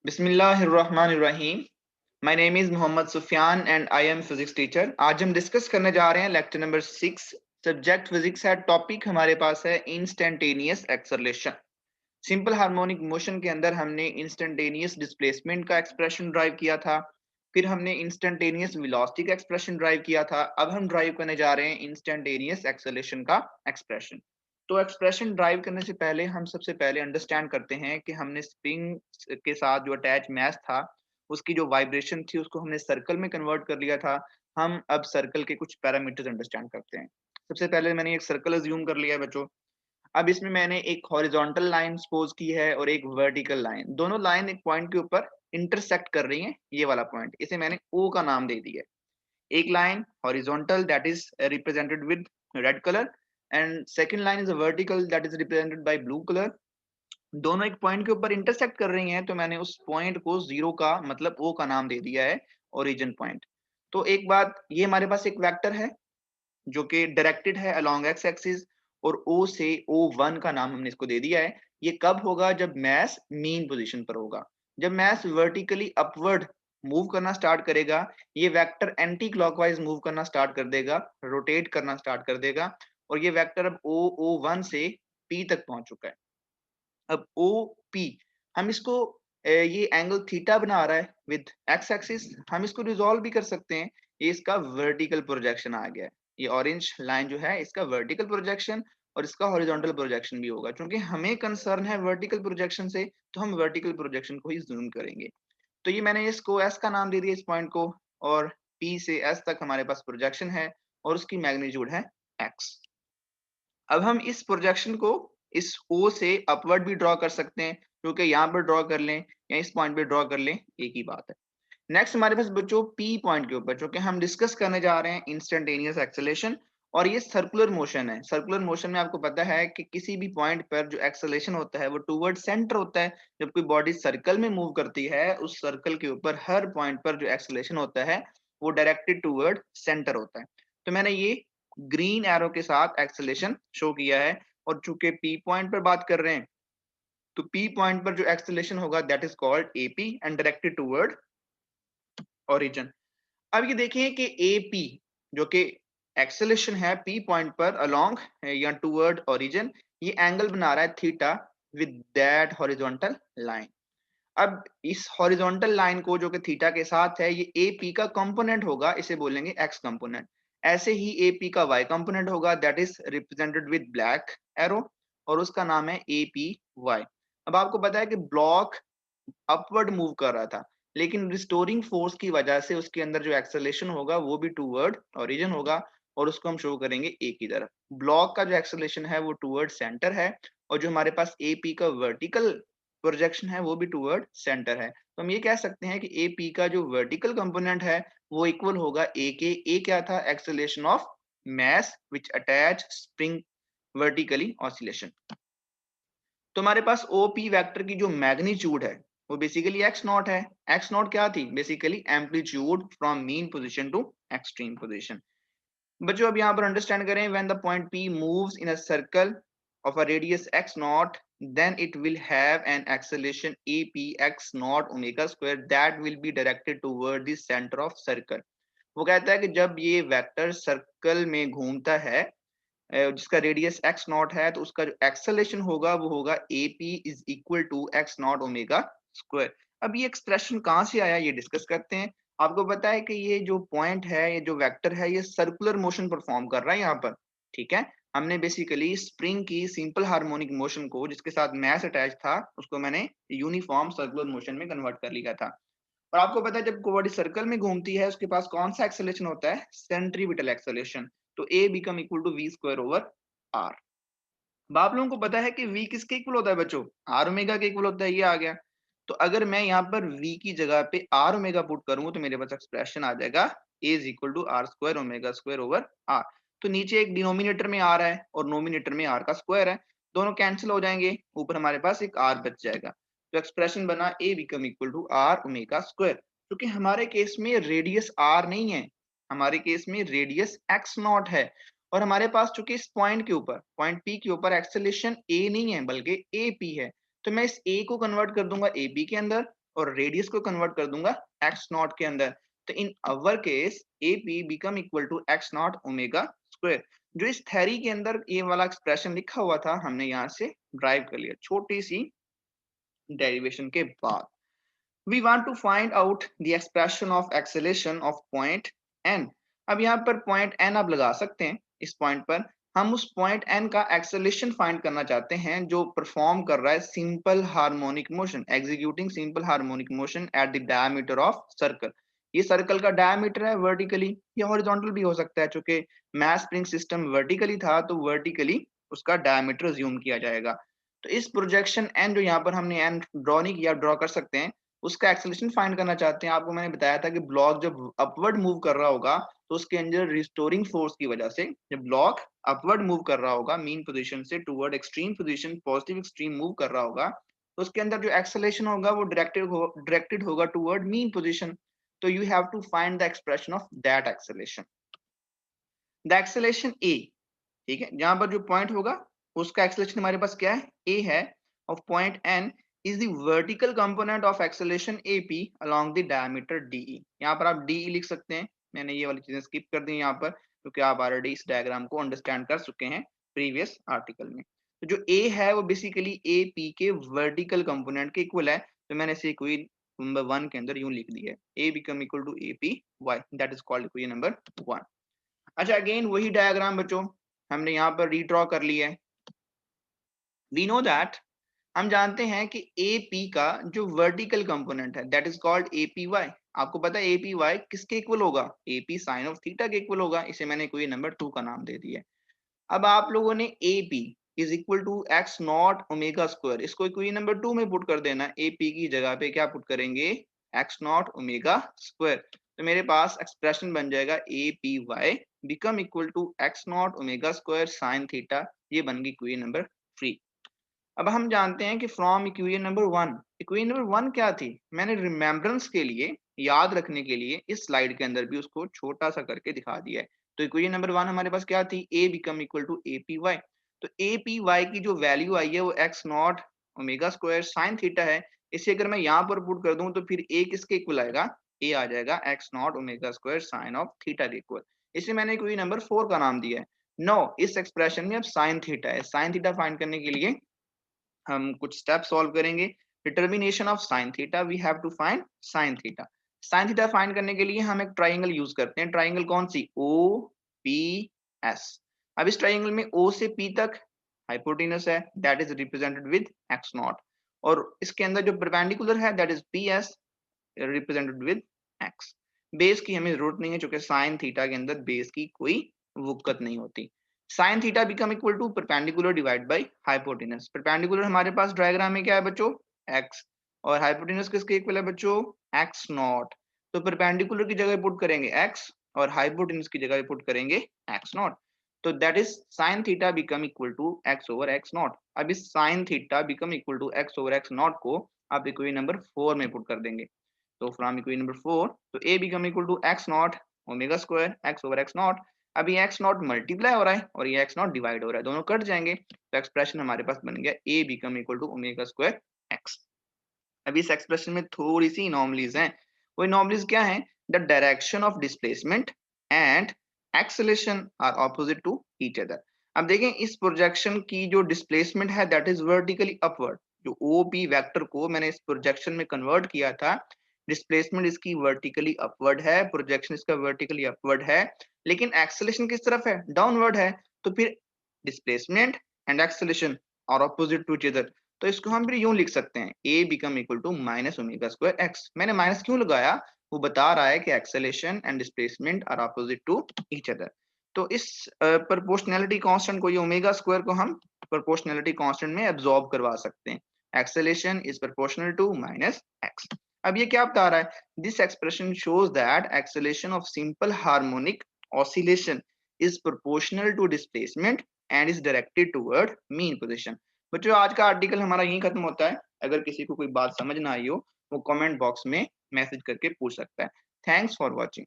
बिस्मिल्लाहिर्रहमानिर्रहीम। My name is Mohammad Sufiyan and I am physics teacher. आज हम डिस्कस करने जा रहे हैं लेक्चर नंबर 6। सब्जेक्ट फिजिक्स है। टॉपिक हमारे पास है instantaneous acceleration. Simple harmonic motion के अंदर हमने इंस्टेंटेनियस डिस्प्लेसमेंट का एक्सप्रेशन ड्राइव किया था, फिर हमने इंस्टेंटेनियस वेलोसिटी का एक्सप्रेशन ड्राइव किया था। अब हम ड्राइव करने जा रहे हैं इंस्टेंटेनियस एक्सेलरेशन का एक्सप्रेशन। तो एक्सप्रेशन ड्राइव करने से पहले हम सबसे पहले अंडरस्टैंड करते हैं कि हमने स्प्रिंग के साथ जो अटैच मैस था उसकी जो वाइब्रेशन थी उसको हमने सर्कल में कन्वर्ट कर लिया था। हम अब सर्कल के कुछ पैरामीटर्स अंडरस्टैंड करते हैं। सबसे पहले मैंने एक सर्कल अज्यूम कर लिया है बच्चों। अब इसमें मैंने एक हॉरिजॉन्टल लाइन सपोज की है और एक वर्टिकल लाइन, दोनों लाइन एक पॉइंट के ऊपर इंटरसेक्ट कर रही हैं। ये वाला पॉइंट, इसे मैंने ओ का नाम दे दिया है। एक line horizontal that is represented with red colour and second line is a vertical that is represented by blue colour. दोनों एक पॉइंट के ऊपर इंटरसेक्ट कर रही हैं, तो मैंने उस पॉइंट को जीरो का मतलब ओ का नाम दे दिया है, ओरिजिन पॉइंट। तो एक बात, ये हमारे पास एक वेक्टर है जो कि डायरेक्टेड है अलोंग एक्स एक्सिस, और ओ से O1 का नाम हमने इसको दे दिया है। ये कब होगा? जब मैस मीन पोजीशन पर होगा। जब मैस वर्टिकली अपवर्ड मूव करना स्टार्ट करेगा, ये वेक्टर एंटी क्लॉकवाइज मूव करना स्टार्ट कर देगा, रोटेट करना स्टार्ट कर देगा, और ये वेक्टर अब O1 से P तक पहुंच चुका है। अब ओ पी, हम इसको ये एंगल थीटा बना रहा है विद एक्स एक्सिस। हम इसको रिजॉल्व भी कर सकते हैं। ये इसका वर्टिकल प्रोजेक्शन आ गया है। ये ऑरेंज लाइन जो है इसका वर्टिकल प्रोजेक्शन और इसका हॉरिजॉन्टल प्रोजेक्शन भी होगा। क्योंकि हमें कंसर्न है वर्टिकल प्रोजेक्शन से, तो हम वर्टिकल प्रोजेक्शन को ही जूम करेंगे। तो ये मैंने इसको एस का नाम दे दिया इस पॉइंट को, और पी से एस तक हमारे पास प्रोजेक्शन है और उसकी मैग्नीट्यूड है एक्स। अब हम इस प्रोजेक्शन को इस O से अपवर्ड भी ड्रॉ कर सकते हैं, क्योंकि यहाँ पर ड्रॉ कर लें या इस पॉइंट पे ड्रॉ कर लें, एक ही बात है। नेक्स्ट हमारे पास बच्चों P पॉइंट के ऊपर, क्योंकि हम डिस्कस करने जा रहे हैं इंस्टेंटेनियस एक्सेलेरेशन, और ये सर्कुलर मोशन है। सर्कुलर मोशन में आपको पता है कि किसी भी पॉइंट पर जो एक्सेलेरेशन होता है वो टूवर्ड सेंटर होता है। जब कोई बॉडी सर्कल में मूव करती है, उस सर्कल के ऊपर हर पॉइंट पर जो एक्सेलेरेशन होता है वो डायरेक्टेड टूवर्ड सेंटर होता है। तो मैंने ये ग्रीन एरो के साथ एक्सेलेरेशन शो किया है। और चूंकि पी पॉइंट पर बात कर रहे हैं, तो पी पॉइंट पर जो एक्सेलेरेशन होगा that is called AP and directed toward origin. अब ये देखें कि एपी जो कि एक्सेलेरेशन है पी पॉइंट पर अलोंग या टूवर्ड ओरिजिन, ये एंगल बना रहा है theta with that horizontal line. अब इस हॉरिजॉन्टल लाइन को जो कि थीटा के साथ है, ये ए पी का कंपोनेंट होगा, इसे बोलेंगे एक्स कंपोनेंट। ऐसे ही ए पी का वाई कंपोनेंट होगा that is represented with black arrow, और उसका नाम है ए पी वाई। अब आपको पता है कि ब्लॉक अपवर्ड मूव कर रहा था, लेकिन रिस्टोरिंग फोर्स की वजह से उसके अंदर जो एक्सेलेरेशन होगा वो भी टूवर्ड ओरिजिन होगा, और उसको हम शो करेंगे ए की तरफ। ब्लॉक का जो एक्सेलेरेशन है वो टूवर्ड सेंटर है, और जो हमारे पास ए पी का वर्टिकल प्रोजेक्शन है वो भी टूवर्ड सेंटर है। तो हम ये कह सकते हैं कि ए पी का जो वर्टिकल कंपोनेंट है वो इक्वल होगा ए के। ए क्या था? Acceleration of mass which attach spring vertically oscillation. तो हमारे पास ओ पी वेक्टर की जो मैग्नीट्यूड है वो बेसिकली एक्स नॉट है। एक्स नॉट क्या थी? Basically amplitude from mean position to extreme position. बच्चों अब यहाँ पर अंडरस्टैंड करें, when the point P moves in a circle of a radius x naught, then it will have an acceleration AP x naught omega square that will be directed toward the center of circle। वो कहता है कि जब ये vector circle में घूमता है जिसका रेडियस एक्स नॉट है, तो उसका जो एक्सेलेरेशन होगा वो होगा a p is equal to x not omega square. अब ये एक्सप्रेशन कहाँ से आया ये डिस्कस करते हैं। आपको पता है कि ये जो पॉइंट है, ये जो वेक्टर है, ये सर्कुलर मोशन परफॉर्म कर रहा है यहाँ पर। ठीक है, हमने बेसिकली स्प्रिंग की सिंपल हार्मोनिक मोशन को जिसके साथ मैस अटैच था उसको मैंने यूनिफॉर्म सर्कुलर मोशन में कन्वर्ट कर लिया था। और आपको पता है जब बॉडी सर्कल में घूमती है उसके पास कौन सा एक्सेलेरेशन होता है? Centripetal acceleration. तो a become equal to v square over r. अब आप लोगों को पता है कि v किसके इक्वल होता है बच्चों? आर ओमेगा के इक्वल होता है। ये आ गया। तो अगर मैं यहाँ पर v की जगह पे आर ओमेगा पुट करूँ तो मेरे पास एक्सप्रेशन आ जाएगा a is equal to r square omega square over r. तो नीचे एक डिनोमिनेटर में आर है और नोमिनेटर में आर का स्क्वायर है, दोनों कैंसिल हो जाएंगे, ऊपर हमारे पास एक आर बच जाएगा। तो एक्सप्रेशन बना a become equal to r omega square. क्योंकि हमारे केस में रेडियस आर नहीं है, हमारे केस में रेडियस एक्स नॉट है, और हमारे पास चूंकि इस पॉइंट के ऊपर पॉइंट पी के ऊपर एक्सेलेरेशन ए नहीं है बल्कि ए पी है, तो मैं इस ए को कन्वर्ट कर दूंगा ए बी के अंदर, और रेडियस को कन्वर्ट कर दूंगा एक्स नॉट के अंदर। तो in our case a p become equal to x not omega square. जो इस थ्योरी के अंदर ये वाला एक्सप्रेशन लिखा हुआ था हमने यहाँ से ड्राइव कर लिया छोटी सी डेरिवेशन के बाद। We want to find out the expression of acceleration of point n। अब यहाँ पर point n आप लगा सकते हैं। इस पॉइंट पर हम उस पॉइंट n का एक्सेलेरेशन फाइंड करना चाहते हैं जो परफॉर्म कर रहा है simple harmonic motion, executing simple harmonic motion at the diameter of circle. ये सर्कल का डायमीटर है वर्टिकली या हॉरिजॉन्टल भी हो सकता है, चूंकि मैस स्प्रिंग सिस्टम वर्टिकली था तो वर्टिकली उसका डायमीटर ज्यूम किया जाएगा। तो इस प्रोजेक्शन n जो यहाँ पर हमने n ड्रॉ नहीं किया, ड्रॉ कर सकते हैं, उसका एक्सेलेरेशन फाइंड करना चाहते हैं। आपको मैंने बताया था कि ब्लॉक जब अपवर्ड मूव कर रहा होगा तो उसके अंदर रिस्टोरिंग फोर्स की वजह से जब ब्लॉक अपवर्ड मूव कर रहा होगा मीन पोजीशन से toward extreme position, positive extreme move कर रहा होगा, तो उसके अंदर जो एक्सेलेरेशन होगा वो डायरेक्टेड होगा टुवर्ड मीन पोजीशन। तो you have to find the expression of that acceleration. The acceleration a, ठीक है, जहां पर जो पॉइंट होगा उसका एक्सेलेरेशन हमारे पास क्या है, ए है, of point n is the vertical component of acceleration AP along the diameter DE। यहाँ पर आप DE लिख सकते हैं, मैंने ये वाली चीजें स्किप कर दी यहाँ पर क्योंकि आप ऑलरेडी इस डायग्राम को अंडरस्टैंड कर चुके हैं प्रीवियस आर्टिकल में। तो जो A है वो बेसिकली AP के वर्टिकल कंपोनेंट के इक्वल है, तो मैंने इसे इक्वेशन नंबर 1 के अंदर यूं लिख दिया है, A become equal to APY, that is called equation number 1। अच्छा, अगेन वही डायग्राम बच्चों हमने यहाँ पर रीड्रॉ कर लिया है। वी नो दैट, हम जानते हैं कि AP का जो वर्टिकल कंपोनेंट है दैट इज कॉल्ड APY। आपको पता है APY किसके इक्वल होगा, AP साइन ऑफ थीटा के इक्वल होगा। इसे मैंने कोई नंबर 2 का नाम दे दिया है। अब आप लोगों ने AP is equal to x not omega square, इसको कोई नंबर 2 में पुट कर देना। AP की जगह पे क्या पुट करेंगे, एक्स नॉट ओमेगा स्क्वायर। तो मेरे पास एक्सप्रेशन बन जाएगा APY become equal to x not omega square sine theta. ये बन गई इक्वेशन नंबर 3। अब हम जानते हैं कि from equation number 1, equation number 1 क्या थी, मैंने रिमेम्बरेंस के लिए, याद रखने के लिए इस स्लाइड के अंदर भी उसको छोटा सा करके दिखा दिया है। तो इक्वेशन नंबर 1 हमारे पास क्या थी, A become equal to APY। तो APY की जो वैल्यू आई है वो x not omega square sine theta है। इसे अगर मैं यहाँ पर पुट कर दूं तो फिर A किसके इक्वल आएगा, A आ जाएगा x not omega square sign of theta के इक्वल। इसे मैंने इक्वेशन नंबर 4 का नाम दिया है। नो, इस एक्सप्रेशन में अब साइन थीटा है, साइन थीटा फाइंड करने के लिए हम कुछ स्टेप सॉल्व करेंगे। Determination of sine theta, we have to find sine theta. Sine theta find करने के लिए हम एक ट्राइंगल यूज करते हैं। ट्राइंगल कौन सी, ओ पी एस। अब इस ट्राइंगल में O से P तक हाइपोटेनस है that is represented with x not, और इसके अंदर जो परपेंडिकुलर है that is P S represented with x. Base की हमें जरूरत नहीं है क्योंकि साइन थीटा के अंदर बेस की कोई वुक्कत नहीं होती। Sine theta become equal to perpendicular divide by hypotenuse. Perpendicular हमारे पास डायग्राम में क्या है बच्चों, एक्स, और हाइपोटेनस किसके इक्वल है बच्चों, एक्स नॉट। तो परपेंडिकुलर की जगह पुट करेंगे एक्स और हाइपोटेनस की जगह पुट करेंगे एक्स नॉट। तो that is sine theta become equal to x over x naught. अब इस sine theta become equal to x over x naught को आप इक्वेशन नंबर 4 में पुट कर देंगे। तो फ्रॉम इक्वेशन नंबर 4, तो A become equal to x not omega square x over x naught. अब ये एक्स नॉट मल्टीप्लाई हो रहा है और ये एक्स नॉट डिवाइड हो रहा है, दोनों कट जाएंगे, तो एक्सप्रेशन हमारे पास बन गया A become equal to omega square x. अब इस एक्सप्रेशन में थोड़ी सी इनॉमलीज हैं। वो इनॉमलीज क्या है, the direction of displacement and acceleration are opposite to each other. अब देखें इस प्रोजेक्शन की जो डिस्प्लेसमेंट है दैट इज वर्टिकली अपवर्ड। जो OP वेक्टर को मैंने इस प्रोजेक्शन में कन्वर्ट किया था, डिस्प्लेसमेंट इसकी वर्टिकली अपवर्ड है, प्रोजेक्शन इसका वर्टिकली अपवर्ड है, लेकिन एक्सेलेरेशन किस तरफ है, डाउनवर्ड है। तो फिर displacement and acceleration are opposite to each other. तो इसको हम फिर यूं लिख सकते हैं, A become equal to minus omega square x. मैंने माइनस क्यों लगाया, वो बता रहा है कि acceleration and displacement are opposite to each other. तो इस प्रोपोर्शनैलिटी कांस्टेंट को, ये ओमेगा स्क्वायर को हम प्रोपोर्शनैलिटी कांस्टेंट में एब्जॉर्ब करवा सकते हैं। Acceleration is proportional to minus x. अब ये क्या बता रहा है, this expression shows that acceleration of simple harmonic oscillation is proportional to displacement and is directed toward mean position. बच्चों आज का आर्टिकल हमारा यहीं खत्म होता है। अगर किसी को कोई बात समझ ना आई हो वो कमेंट बॉक्स में मैसेज करके पूछ सकता है। Thanks for watching.